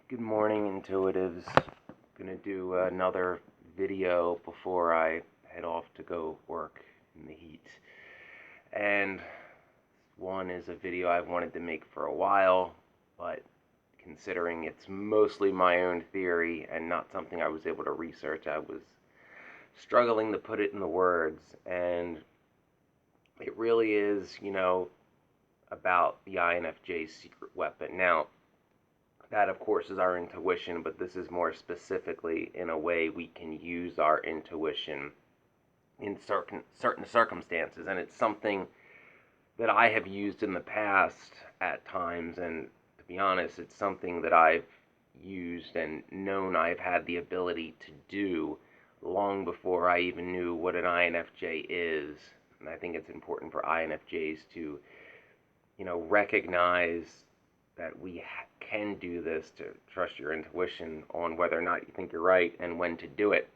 Good morning, intuitives. Gonna do another video before I head off to go work in the heat. And one is a video I've wanted to make for a while, but considering it's mostly my own theory and not something I was able to research, I was struggling to put it in the words. And it really is, about the INFJ's secret weapon. Now, that, of course, is our intuition, but this is more specifically in a way we can use our intuition in certain circumstances. And it's something that I have used in the past at times. And to be honest, it's something that I've used and known I've had the ability to do long before I even knew what an INFJ is. And I think it's important for INFJs to, recognize that we can do this, to trust your intuition on whether or not you think you're right and when to do it.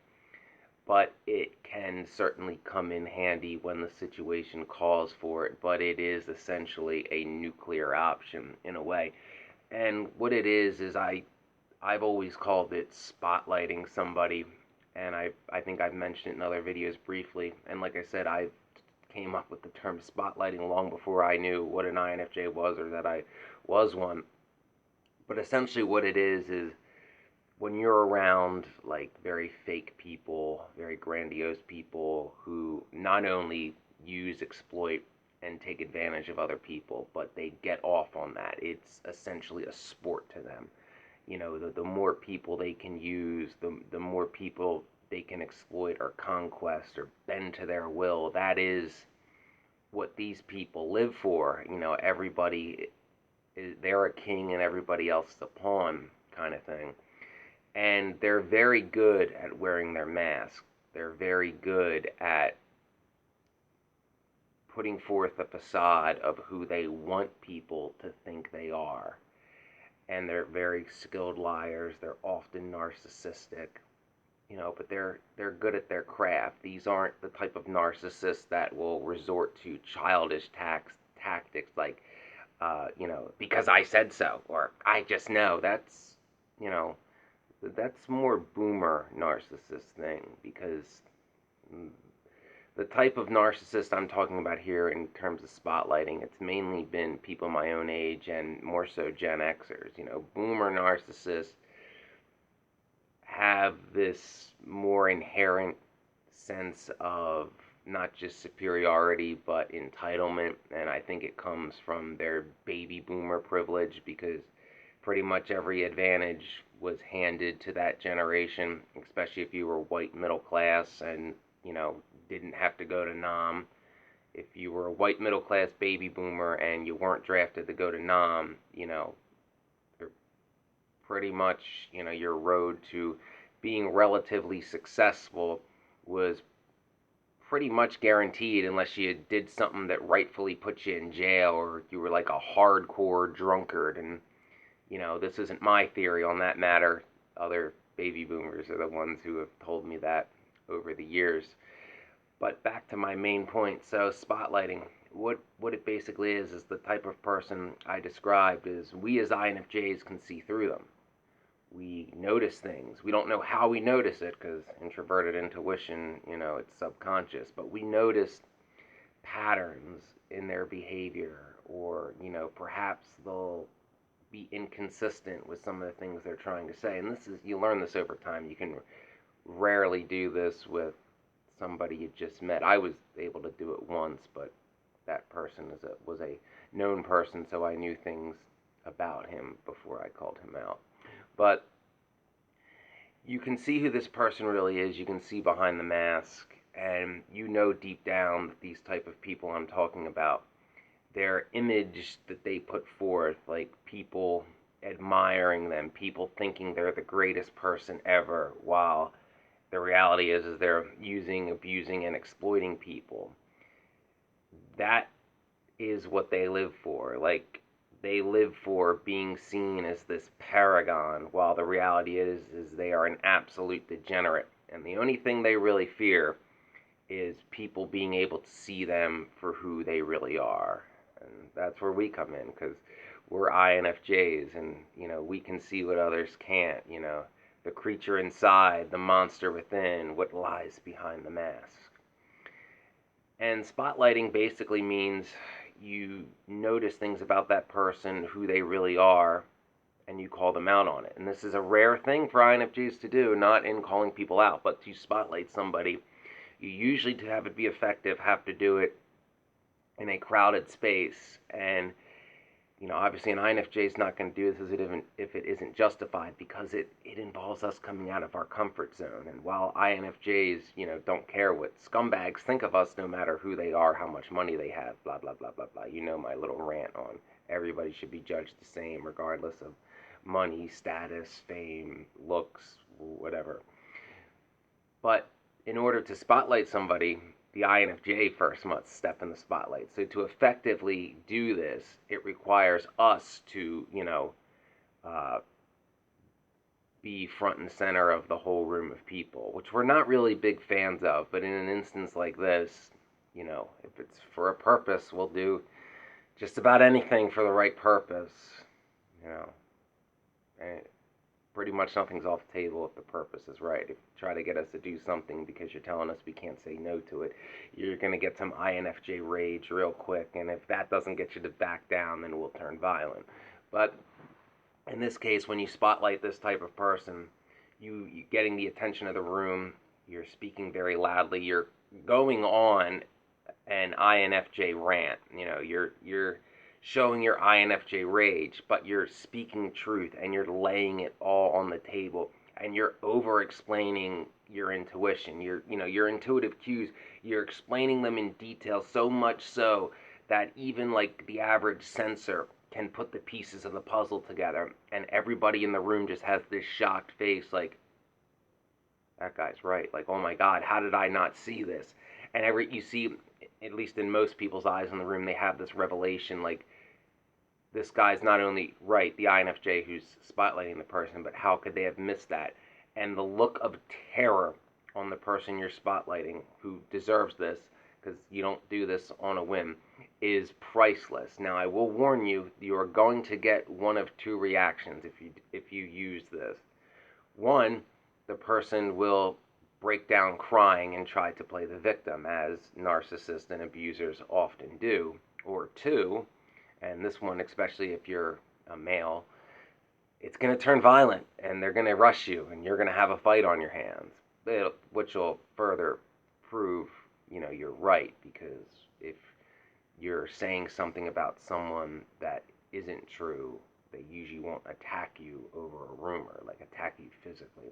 But it can certainly come in handy when the situation calls for it, but it is essentially a nuclear option in a way. And what it is I've always called it spotlighting somebody, and I think I've mentioned it in other videos briefly. And like I said, I came up with the term spotlighting long before I knew what an INFJ was or that I was one. But essentially what it is when you're around like very fake people, very grandiose people who not only use, exploit, and take advantage of other people, but they get off on that. It's essentially a sport to them. The more people they can use, the more people they can exploit or conquest or bend to their will. That is what these people live for. Everybody, they're a king and everybody else is a pawn kind of thing. And they're very good at wearing their mask. They're very good at putting forth a facade of who they want people to think they are. And they're very skilled liars. They're often narcissistic, but they're good at their craft. These aren't the type of narcissists that will resort to childish tactics like, because I said so, or I just know. That's more boomer narcissist thing, because the type of narcissist I'm talking about here in terms of spotlighting, it's mainly been people my own age and more so Gen Xers. Boomer narcissists have this more inherent sense of not just superiority but entitlement, and I think it comes from their baby boomer privilege, because pretty much every advantage was handed to that generation, especially if you were white middle class and, didn't have to go to Nam. If you were a white middle class baby boomer and you weren't drafted to go to Nam, you're pretty much, your road to being relatively successful was pretty much guaranteed, unless you did something that rightfully put you in jail or you were like a hardcore drunkard. And this isn't my theory on that matter. Other baby boomers are the ones who have told me that over the years. But back to my main point. So spotlighting, what it basically is the type of person I described is we as INFJs can see through them. We notice things. We don't know how we notice it, because introverted intuition, it's subconscious, but we notice patterns in their behavior, or, perhaps they'll be inconsistent with some of the things they're trying to say. And you learn this over time. You can rarely do this with somebody you just met. I was able to do it once, but that person was a known person, so I knew things about him before I called him out. But you can see who this person really is. You can see behind the mask, and deep down that these type of people I'm talking about, their image that they put forth, like people admiring them, people thinking they're the greatest person ever, while the reality is they're using, abusing, and exploiting people. That is what they live for. Like, they live for being seen as this paragon, while the reality is they are an absolute degenerate. And the only thing they really fear is people being able to see them for who they really are. And that's where we come in, because we're INFJs, and we can see what others can't. The creature inside, the monster within, what lies behind the mask. And spotlighting basically means you notice things about that person, who they really are, and you call them out on it. And this is a rare thing for INFJs to do, not in calling people out, but to spotlight somebody. You usually, to have it be effective, have to do it in a crowded space. And obviously an INFJ is not going to do this if it isn't justified, because it involves us coming out of our comfort zone. And while INFJs, don't care what scumbags think of us, no matter who they are, how much money they have, blah, blah, blah, blah, blah. My little rant on everybody should be judged the same, regardless of money, status, fame, looks, whatever. But in order to spotlight somebody, the INFJ first must step in the spotlight. So to effectively do this, it requires us to, be front and center of the whole room of people, which we're not really big fans of. But in an instance like this, if it's for a purpose, we'll do just about anything for the right purpose, and pretty much nothing's off the table if the purpose is right. If you try to get us to do something because you're telling us we can't say no to it, you're going to get some INFJ rage real quick, and if that doesn't get you to back down, then we'll turn violent. But in this case, when you spotlight this type of person, you getting the attention of the room, you're speaking very loudly, you're going on an INFJ rant. You're showing your INFJ rage, but you're speaking truth, and you're laying it all on the table, and you're over explaining your intuition, your intuitive cues. You're explaining them in detail, so much so that even like the average sensor can put the pieces of the puzzle together, and everybody in the room just has this shocked face, like, that guy's right, like, oh my god, how did I not see this? And you see, at least in most people's eyes in the room, they have this revelation, like, this guy's not only right, the INFJ who's spotlighting the person, but how could they have missed that? And the look of terror on the person you're spotlighting, who deserves this, because you don't do this on a whim, is priceless. Now, I will warn you, you are going to get one of two reactions if you use this. One, the person will break down crying and try to play the victim, as narcissists and abusers often do. Or two, and this one, especially if you're a male, it's going to turn violent, and they're going to rush you, and you're going to have a fight on your hands, which will further prove, you're right, because if you're saying something about someone that isn't true, they usually won't attack you over a rumor, like attack you physically.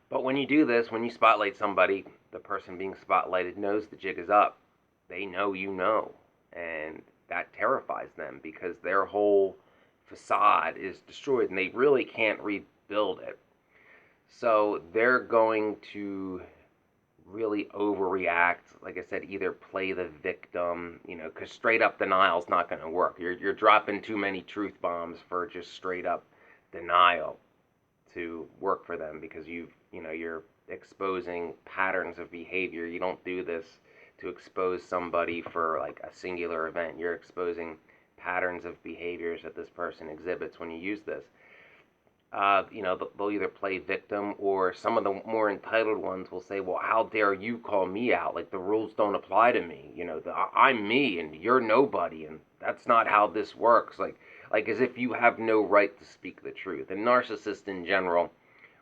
But when you do this, when you spotlight somebody, the person being spotlighted knows the jig is up. They know you know, and that terrifies them, because their whole facade is destroyed, and they really can't rebuild it. So they're going to really overreact, like I said, either play the victim, because straight up denial is not going to work. You're dropping too many truth bombs for just straight up denial to work for them, because you're exposing patterns of behavior. You don't do this to expose somebody for like a singular event. You're exposing patterns of behaviors that this person exhibits when you use this. They'll either play victim, or some of the more entitled ones will say, well, how dare you call me out? Like, the rules don't apply to me. I'm me and you're nobody, and that's not how this works. Like as if you have no right to speak the truth. And narcissists in general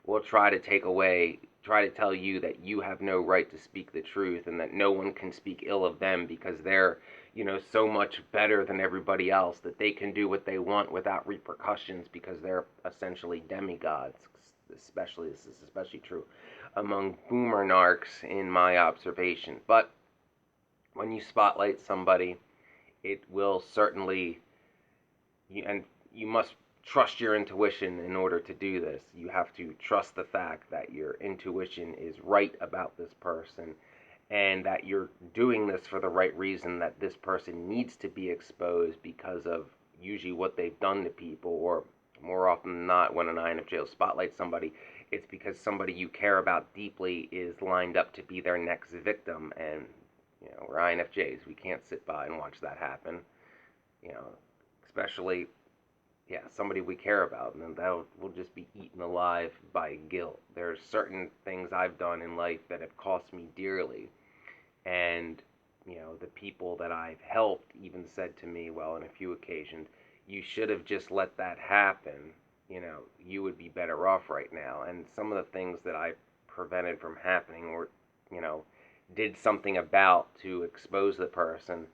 will try to tell you that you have no right to speak the truth, and that no one can speak ill of them because they're, so much better than everybody else, that they can do what they want without repercussions because they're essentially demigods. This is especially true among boomer narcs in my observation. But when you spotlight somebody, it will certainly, and you must trust your intuition in order to do this. You have to trust the fact that your intuition is right about this person, and that you're doing this for the right reason, that this person needs to be exposed because of usually what they've done to people, or more often than not, when an INFJ spotlights somebody, it's because somebody you care about deeply is lined up to be their next victim. And we're INFJs, we can't sit by and watch that happen. especially, yeah, somebody we care about, and that will just be eaten alive by guilt. There's certain things I've done in life that have cost me dearly, and the people that I've helped even said to me, well, on a few occasions, you should have just let that happen. You would be better off right now. And some of the things that I prevented from happening, or you know did something about to expose the person,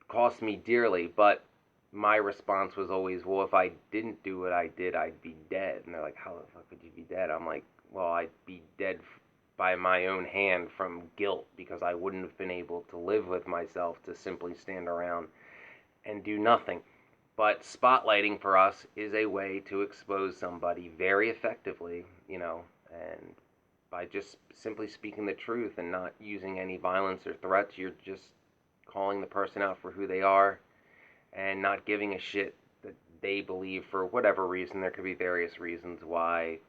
cost me dearly. But my response was always, well, if I didn't do what I did, I'd be dead. And they're like, how the fuck could you be dead? I'm like, well, I'd be dead by my own hand from guilt, because I wouldn't have been able to live with myself to simply stand around and do nothing. But spotlighting for us is a way to expose somebody very effectively, and by just simply speaking the truth and not using any violence or threats. You're just calling the person out for who they are and not giving a shit that they believe for whatever reason. There could be various reasons why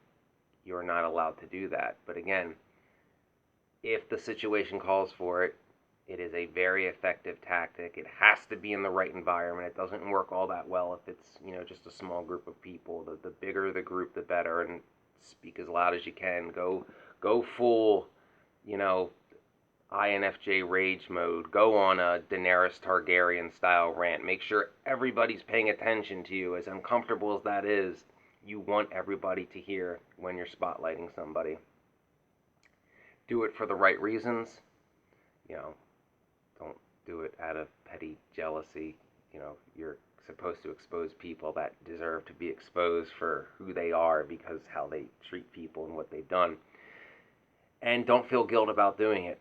you're not allowed to do that. But again, if the situation calls for it, it is a very effective tactic. It has to be in the right environment. It doesn't work all that well if it's, just a small group of people. The bigger the group, the better. And speak as loud as you can. Go full, you know, INFJ rage mode. Go on a Daenerys Targaryen style rant. Make sure everybody's paying attention to you. As uncomfortable as that is, you want everybody to hear when you're spotlighting somebody. Do it for the right reasons. You know, don't do it out of petty jealousy. You're supposed to expose people that deserve to be exposed for who they are, because how they treat people and what they've done. And don't feel guilt about doing it.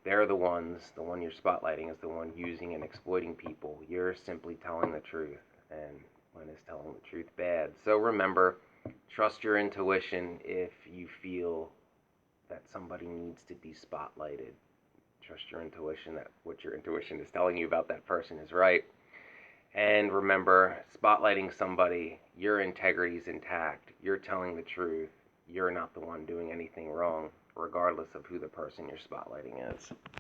They're the one you're spotlighting is the one using and exploiting people. You're simply telling the truth. And when is telling the truth bad? So remember, trust your intuition if you feel that somebody needs to be spotlighted. Trust your intuition that what your intuition is telling you about that person is right. And remember, spotlighting somebody, your integrity is intact. You're telling the truth. You're not the one doing anything wrong, regardless of who the person you're spotlighting is.